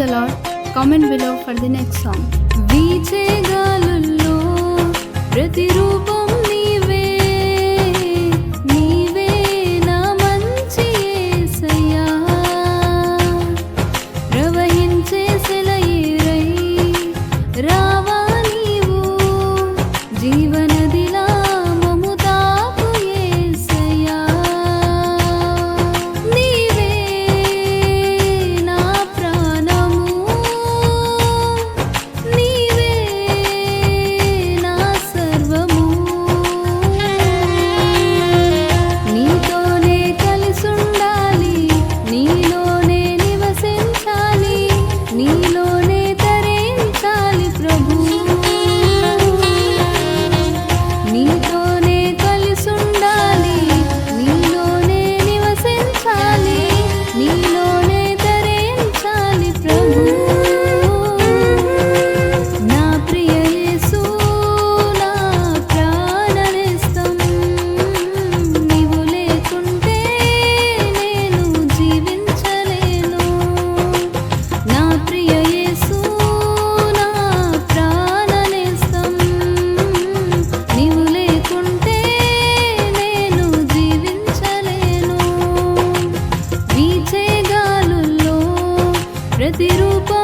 the Lord. Comment below for the next song. వీచే గాలుల్లో ప్రతిరూపం నీవే, నీవే నా మంచి యేసయ్యా. ప్రవహించే సెలయేరై రావా నీవు, జీవనదిలా మము తాకు యేసయ్యా. నీవే నా ప్రాణము, నీవే నా సర్వము. నీతోనే కలిసుండాలి, నీలోనే నివసించాలి, నీలోనే తరించాలి ప్రభు. నీతోనే కలిసుండాలి, నీలోనే నివసించాలి, నీలోనే తరించాలి ప్రభు. నా ప్రియ యేసు నా ప్రాణనేస్తం, నీవు లేకుంటే నేను జీవించలేను. నా ప్రియ యేసు నా ప్రాణనేస్తం, నీవు లేకుంటే నేను జీవించలేను. వీచే గాలుల్లో ప్రతిరూపం